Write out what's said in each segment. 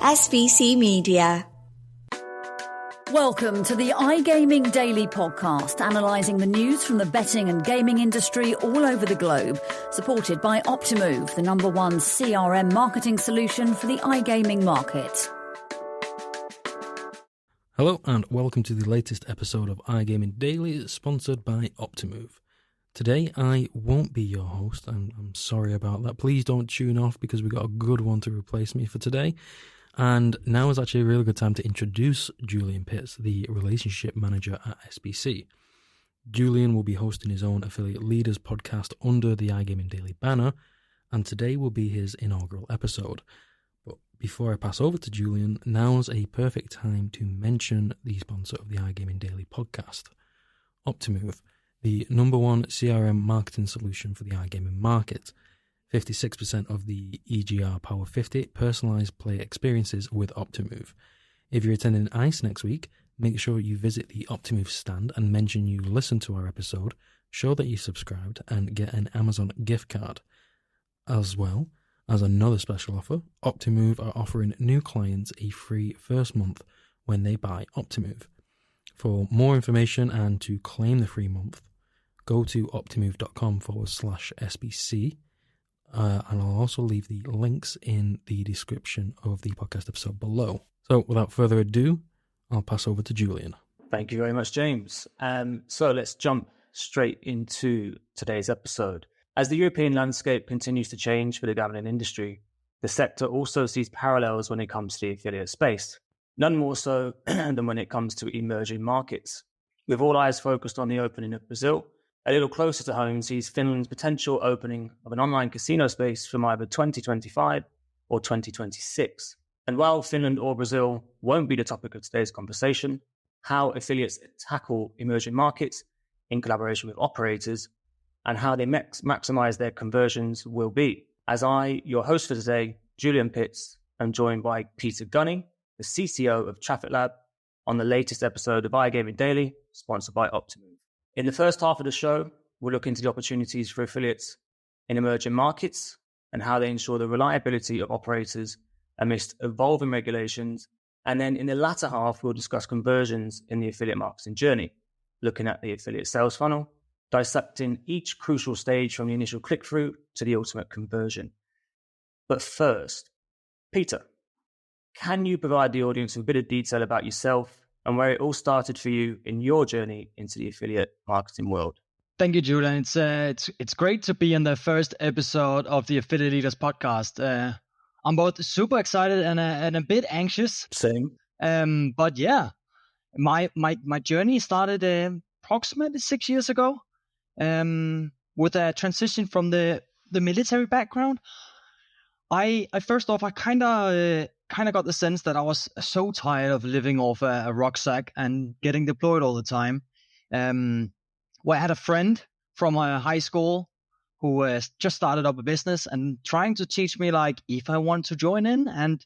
SVC Media. Welcome to the iGaming Daily podcast, analysing the news from the betting and gaming industry all over the globe, supported by Optimove, the #1 CRM marketing solution for the iGaming market. Hello and welcome to the latest episode of iGaming Daily, sponsored by Optimove. Today I won't be your host, and I'm sorry about that. Please don't tune off because we got a good one to replace me for today. And now is actually a really good time to introduce Julian Pitts, the relationship manager at SBC. Julian will be hosting his own Affiliate Leaders podcast under the iGaming Daily banner, and today will be his inaugural episode. But before I pass over to Julian, now's a perfect time to mention the sponsor of the iGaming Daily podcast, Optimove, the #1 CRM marketing solution for the iGaming market. 56% of the EGR Power 50 personalised play experiences with Optimove. If you're attending ICE next week, make sure you visit the Optimove stand and mention you listened to our episode, show that you subscribed, and get an Amazon gift card. As well as another special offer, Optimove are offering new clients a free first month when they buy Optimove. For more information and to claim the free month, go to optimove.com/SBC. And I'll also leave the links in the description of the podcast episode below. So without further ado, I'll pass over to Julian. Thank you very much, James. So let's jump straight into today's episode. As the European landscape continues to change for the gambling industry, the sector also sees parallels when it comes to the affiliate space. None more so than when it comes to emerging markets. With all eyes focused on the opening of Brazil, a little closer to home sees Finland's potential opening of an online casino space from either 2025 or 2026. And while Finland or Brazil won't be the topic of today's conversation, how affiliates tackle emerging markets in collaboration with operators and how they maximize their conversions will be. As I, your host for today, Julian Pitts, am joined by Peter Gunni, the CCO of Traffic Lab, on the latest episode of iGaming Daily, sponsored by Optimove. In the first half of the show, we'll look into the opportunities for affiliates in emerging markets and how they ensure the reliability of operators amidst evolving regulations. And then in the latter half, we'll discuss conversions in the affiliate marketing journey, looking at the affiliate sales funnel, dissecting each crucial stage from the initial click-through to the ultimate conversion. But first, Peter, can you provide the audience with a bit of detail about yourself and where it all started for you in your journey into the affiliate marketing world? Thank you, Julian. It's great to be in the first episode of the Affiliate Leaders podcast. I'm both super excited and a bit anxious. Same. But yeah, my journey started approximately 6 years ago, with a transition from the military background. I first off, I kind of got the sense that I was so tired of living off a rucksack and getting deployed all the time. Where I had a friend from high school who just started up a business and trying to teach me like if I want to join in. And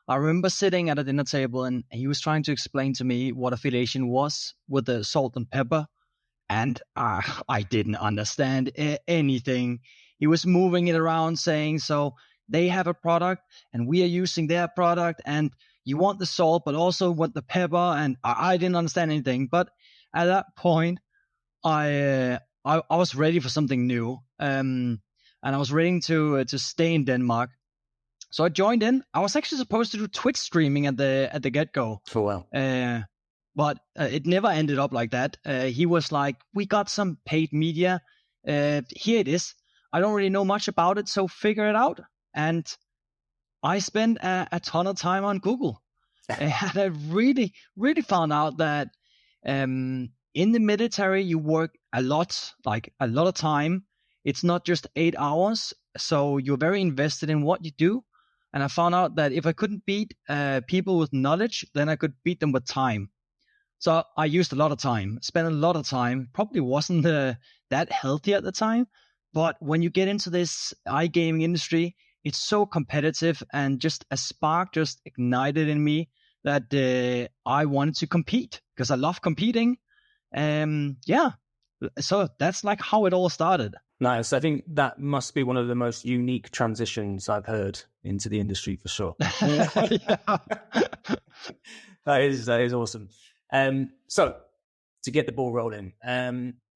I remember sitting at a dinner table and he was trying to explain to me what affiliation was with the salt and pepper. And I didn't understand anything. He was moving it around saying, so they have a product and we are using their product and you want the salt, but also want the pepper. And I didn't understand anything. But at that point, I was ready for something new. And I was ready to stay in Denmark. So I joined in. I was actually supposed to do Twitch streaming at the get-go. For a while. But it never ended up like that. He was like, we got some paid media. Here it is. I don't really know much about it, so figure it out. And I spent a ton of time on Google. And I really, really found out that in the military, you work a lot of time. It's not just 8 hours. So you're very invested in what you do. And I found out that if I couldn't beat people with knowledge, then I could beat them with time. So I used a lot of time, spent a lot of time, probably wasn't that healthy at the time. But when you get into this iGaming industry, it's so competitive, and just a spark just ignited in me that I wanted to compete because I love competing. Yeah, so that's like how it all started. Nice. I think that must be one of the most unique transitions I've heard into the industry for sure. That is awesome. So to get the ball rolling,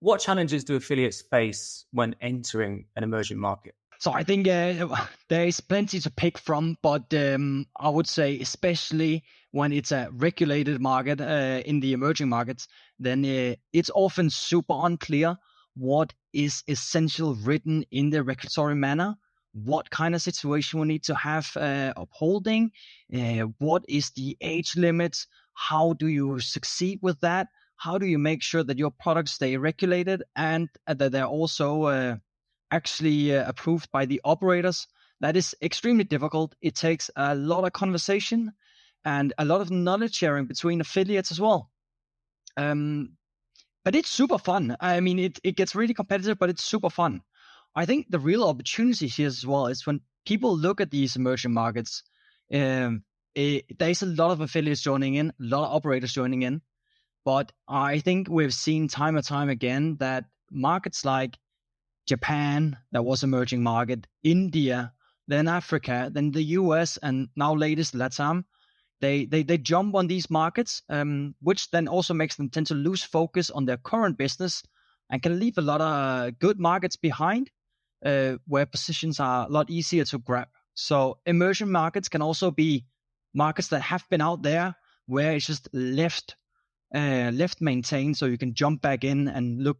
what challenges do affiliates face when entering an emerging market? So I think there is plenty to pick from, but I would say especially when it's a regulated market in the emerging markets, then it's often super unclear what is essential written in the regulatory manner, what kind of situation we need to have upholding, what is the age limit, how do you succeed with that, how do you make sure that your products stay regulated and that they're also actually approved by the operators. That is extremely difficult. It takes a lot of conversation and a lot of knowledge sharing between affiliates as well. But it's super fun. I mean, it gets really competitive, but it's super fun. I think the real opportunity here as well is when people look at these emerging markets, there's a lot of affiliates joining in, a lot of operators joining in. But I think we've seen time and time again that markets like Japan, that was emerging market, India, then Africa, then the US, and now latest LATAM, they jump on these markets, which then also makes them tend to lose focus on their current business and can leave a lot of good markets behind, where positions are a lot easier to grab. So emerging markets can also be markets that have been out there where it's just left maintained, so you can jump back in and look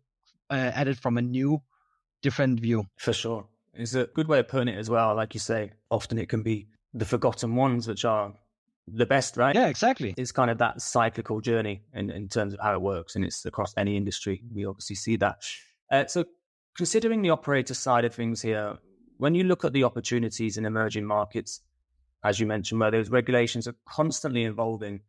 at it from a new, different view. For sure. It's a good way of putting it as well. Like you say, often it can be the forgotten ones which are the best, right? Yeah, exactly. It's kind of that cyclical journey in terms of how it works, and it's across any industry. We obviously see that. So considering the operator side of things here, when you look at the opportunities in emerging markets, as you mentioned, where those regulations are constantly evolving,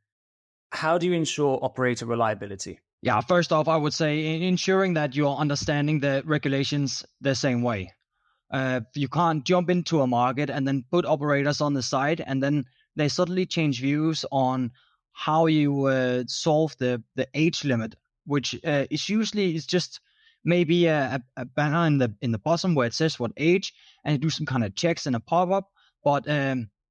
how do you ensure operator reliability? Yeah, first off, I would say ensuring that you're understanding the regulations the same way. You can't jump into a market and then put operators on the side and then they suddenly change views on how you solve the age limit, which is usually is just maybe a banner in the bottom where it says what age, and you do some kind of checks and a pop-up. But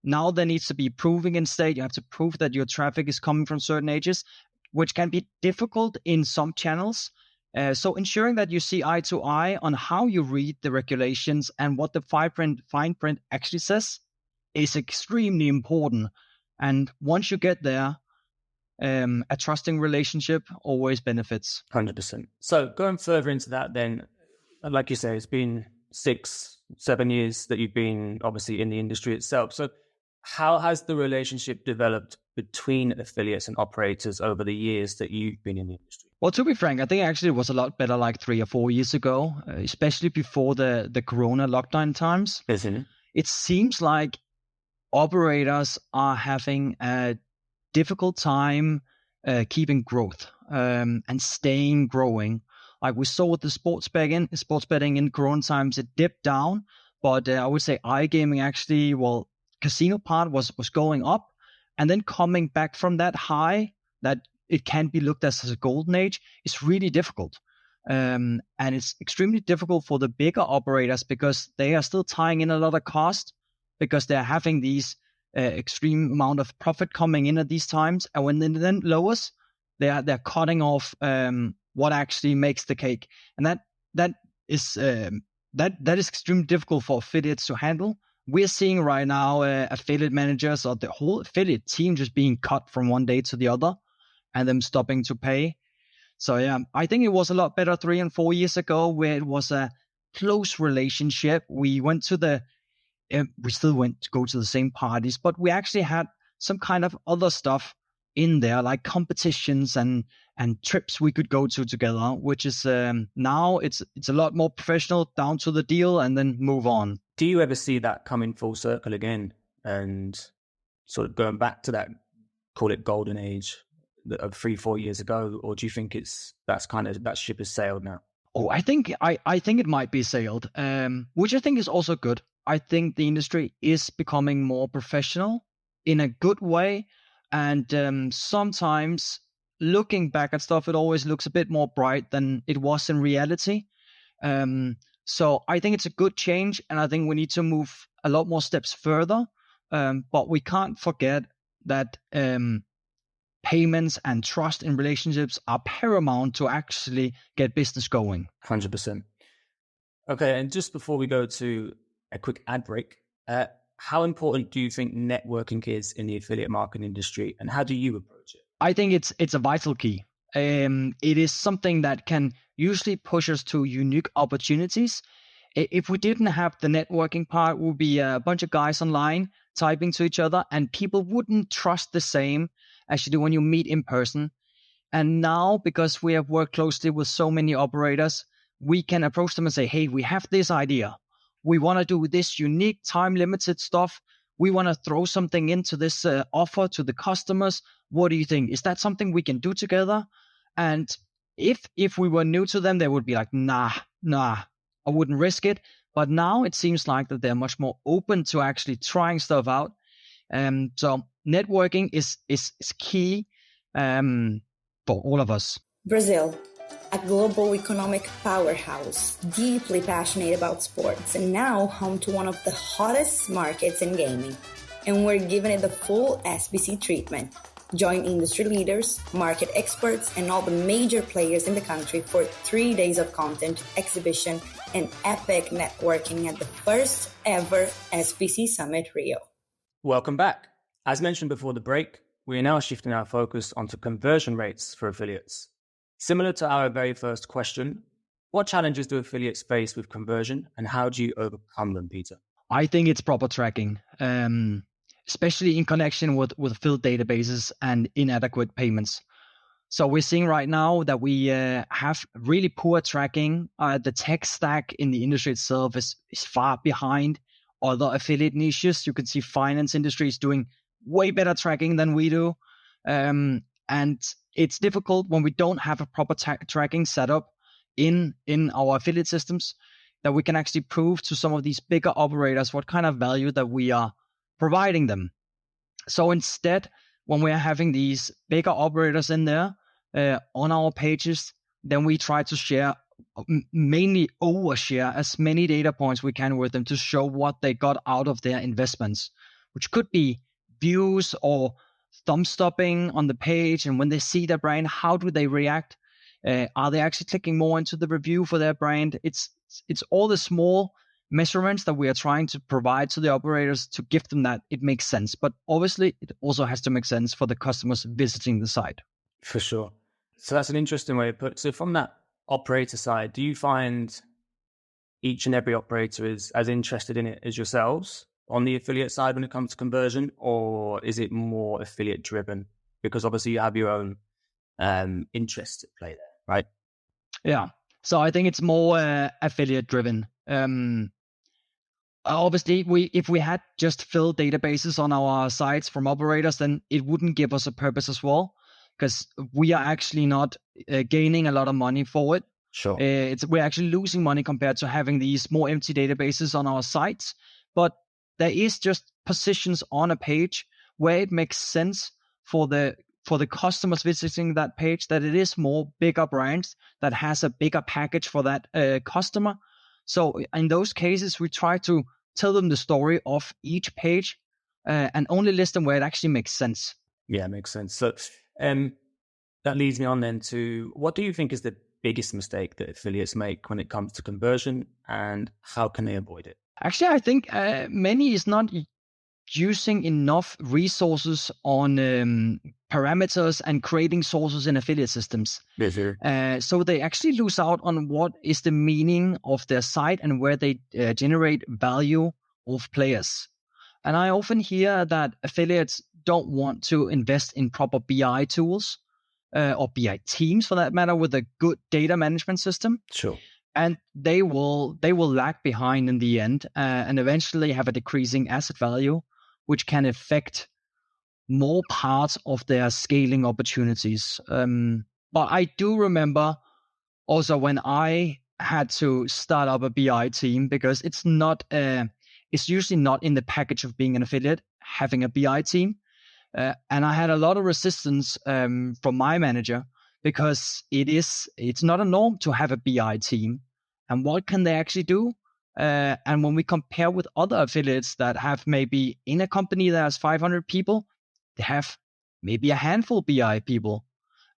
now there needs to be proving instead. You have to prove that your traffic is coming from certain ages, which can be difficult in some channels. So ensuring that you see eye to eye on how you read the regulations and what the fine print actually says is extremely important. And once you get there, a trusting relationship always benefits. 100%. So going further into that then, like you say, it's been 6-7 years that you've been obviously in the industry itself. So how has the relationship developed between affiliates and operators over the years that you've been in the industry? Well, to be frank, I think actually it was a lot better like 3 or 4 years ago, especially before the Corona lockdown times. Isn't it? It seems like operators are having a difficult time keeping growth and staying growing. Like we saw with the sports betting in Corona times, it dipped down, but I would say iGaming actually, casino part was going up, and then coming back from that high that it can be looked at as a golden age is really difficult. And it's extremely difficult for the bigger operators because they are still tying in a lot of cost because they're having these extreme amount of profit coming in at these times. And when it then lowers, they're cutting off what actually makes the cake. And that is extremely difficult for affiliates to handle. We're seeing right now affiliate managers or the whole affiliate team just being cut from one day to the other and them stopping to pay. So yeah, I think it was a lot better 3 and 4 years ago where it was a close relationship. We went to we still go to the same parties, but we actually had some kind of other stuff in there, like competitions and trips we could go to together, which is now it's a lot more professional, down to the deal and then move on. Do you ever see that coming full circle again and sort of going back to that, call it golden age of 3-4 years ago, or do you think that ship has sailed now? Oh, I think it might be sailed, which I think is also good. I think the industry is becoming more professional in a good way, and sometimes looking back at stuff, it always looks a bit more bright than it was in reality. So I think it's a good change, and I think we need to move a lot more steps further. But we can't forget that payments and trust in relationships are paramount to actually get business going. 100%. Okay, and just before we go to a quick ad break, how important do you think networking is in the affiliate marketing industry, and how do you approach it? I think it's a vital key. It is something that can usually push us to unique opportunities. If we didn't have the networking part, it would be a bunch of guys online typing to each other, and people wouldn't trust the same as you do when you meet in person. And now, because we have worked closely with so many operators, we can approach them and say, hey, we have this idea. We want to do this unique time-limited stuff. We want to throw something into this offer to the customers. What do you think? Is that something we can do together? And if we were new to them, they would be like, nah, I wouldn't risk it. But now it seems like that they're much more open to actually trying stuff out. So networking is key for all of us. Brazil, a global economic powerhouse, deeply passionate about sports, and now home to one of the hottest markets in gaming. And we're giving it the full SBC treatment. Join industry leaders, market experts, and all the major players in the country for 3 days of content, exhibition, and epic networking at the first ever SBC Summit Rio. Welcome back. As mentioned before the break, we are now shifting our focus onto conversion rates for affiliates. Similar to our very first question, what challenges do affiliates face with conversion, and how do you overcome them, Peter? I think it's proper tracking, especially in connection with filled databases and inadequate payments. So we're seeing right now that we have really poor tracking. The tech stack in the industry itself is far behind other affiliate niches. You can see finance industry is doing way better tracking than we do. And it's difficult when we don't have a proper tracking setup in our affiliate systems, that we can actually prove to some of these bigger operators what kind of value that we are providing them. So instead, when we are having these bigger operators in there on our pages, then we try to share, mainly overshare as many data points we can with them to show what they got out of their investments, which could be views or thumb stopping on the page. And when they see their brand, how do they react? Are they actually clicking more into the review for their brand? It's all the small measurements that we are trying to provide to the operators to give them that it makes sense. But obviously, it also has to make sense for the customers visiting the site. For sure. So that's an interesting way to put it. So from that operator side, do you find each and every operator is as interested in it as yourselves on the affiliate side when it comes to conversion, or is it more affiliate driven? Because obviously you have your own interests at play there, right? Yeah. So I think it's more affiliate driven. Obviously, if we had just filled databases on our sites from operators, then it wouldn't give us a purpose as well, because we are actually not gaining a lot of money for it. Sure. We're actually losing money compared to having these more empty databases on our sites. But there is just positions on a page where it makes sense for the customers visiting that page, that it is more bigger brands that has a bigger package for that customer. So in those cases, we try to tell them the story of each page and only list them where it actually makes sense. Yeah, makes sense. So that leads me on then to, what do you think is the biggest mistake that affiliates make when it comes to conversion, and how can they avoid it? Actually, I think many is not using enough resources on parameters and creating sources in affiliate systems. So they actually lose out on what is the meaning of their site and where they generate value of players. And I often hear that affiliates don't want to invest in proper BI tools or BI teams, for that matter, with a good data management system. Sure. And they will lag behind in the end and eventually have a decreasing asset value, which can affect more parts of their scaling opportunities. But I do remember also when I had to start up a BI team, because it's usually not in the package of being an affiliate, having a BI team. And I had a lot of resistance from my manager, because it's not a norm to have a BI team. and what can they actually do. And when we compare with other affiliates that have maybe in a company that has 500 people, they have maybe a handful of BI people.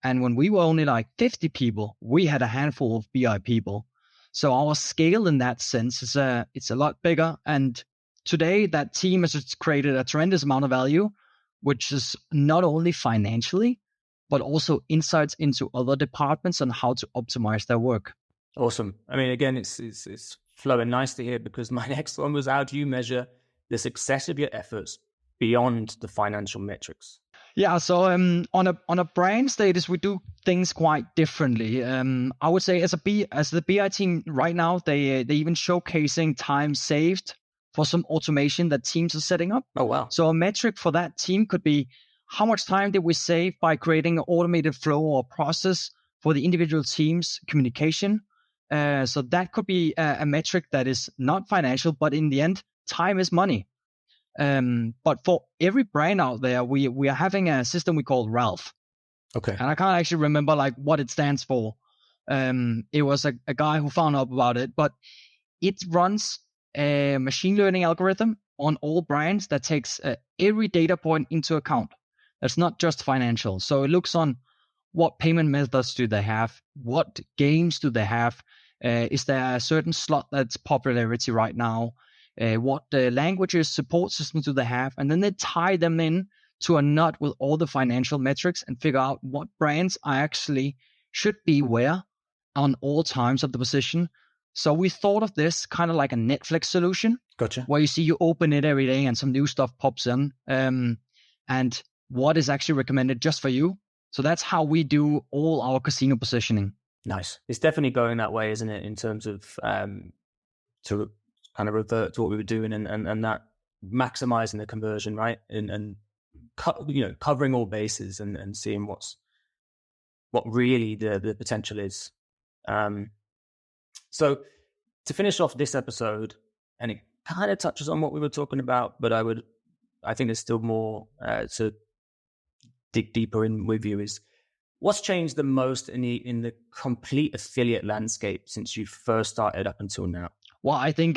And when we were only like 50 people, we had a handful of BI people. So our scale in that sense is it's a lot bigger. And today that team has created a tremendous amount of value, which is not only financially, but also insights into other departments and how to optimize their work. Awesome. I mean, again, it's flowing nicely here, because my next one was, how do you measure the success of your efforts beyond the financial metrics? Yeah, so on a brand status, we do things quite differently. I would say as the BI team right now, they even showcasing time saved for some automation that teams are setting up. Oh, wow. So a metric for that team could be, how much time did we save by creating an automated flow or process for the individual team's communication? So that could be a metric that is not financial, but in the end, time is money. But for every brand out there, we are having a system we call Ralph. Okay. And I can't actually remember like what it stands for. It was a guy who found out about it, but it runs a machine learning algorithm on all brands that takes every data point into account. That's not just financial. So it looks on what payment methods do they have, what games do they have, is there a certain slot that's popularity right now, what languages, support systems do they have, and then they tie them in to a nut with all the financial metrics and figure out what brands are actually should be where on all times of the position. So we thought of this kind of like a Netflix solution. Gotcha. Where you open it every day and some new stuff pops in, and what is actually recommended just for you. So that's how we do all our casino positioning. Nice. It's definitely going that way, isn't it? In terms of to kind of revert to what we were doing and that maximizing the conversion, right? And covering all bases and seeing what really the potential is. So to finish off this episode, and it kind of touches on what we were talking about, but I think there's still more to dig deeper in with you, is what's changed the most in the complete affiliate landscape since you first started up until now? Well, I think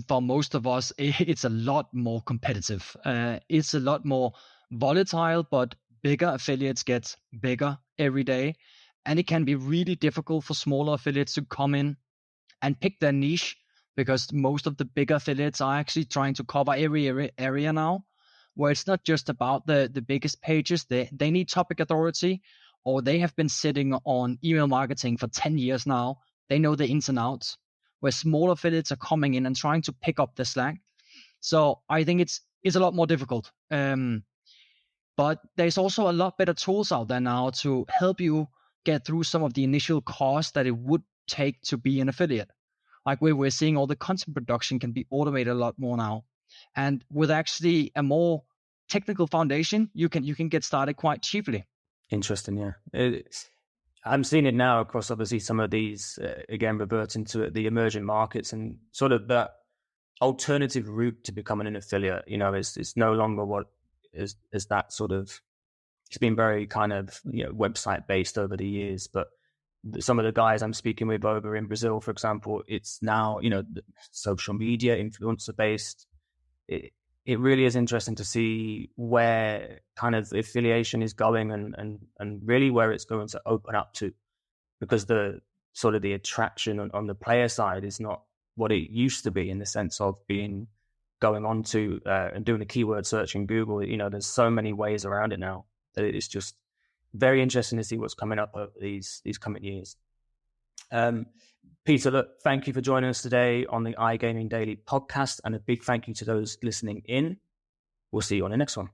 for most of us, it's a lot more competitive. It's a lot more volatile, but bigger affiliates get bigger every day. And it can be really difficult for smaller affiliates to come in and pick their niche, because most of the bigger affiliates are actually trying to cover every area now, where it's not just about the biggest pages. They need topic authority, or they have been sitting on email marketing for 10 years now. They know the ins and outs, where small affiliates are coming in and trying to pick up the slack. So I think it's a lot more difficult. But there's also a lot better tools out there now to help you get through some of the initial costs that it would take to be an affiliate. Like we're seeing all the content production can be automated a lot more now. And with actually a more technical foundation, you can get started quite cheaply. Interesting, yeah. I'm seeing it now across obviously some of these, again, reverting to the emerging markets and sort of that alternative route to becoming an affiliate. It's no longer what is that sort of, it's been very kind of, website based over the years, but some of the guys I'm speaking with over in Brazil, for example, it's now, social media, influencer based. It really is interesting to see where kind of the affiliation is going and really where it's going to open up to, because the sort of the attraction on the player side is not what it used to be, in the sense of going on to and doing a keyword search in Google. There's so many ways around it now that it's just very interesting to see what's coming up over these coming years. Peter, look, thank you for joining us today on the iGaming Daily podcast, and a big thank you to those listening in. We'll see you on the next one.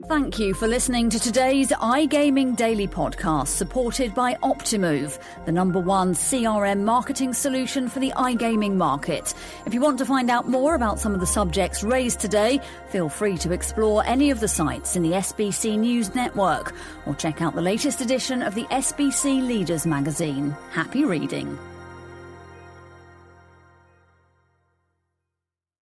Thank you for listening to today's iGaming Daily podcast, supported by Optimove, the #1 CRM marketing solution for the iGaming market. If you want to find out more about some of the subjects raised today, feel free to explore any of the sites in the SBC News Network, or check out the latest edition of the SBC Leaders magazine. Happy reading.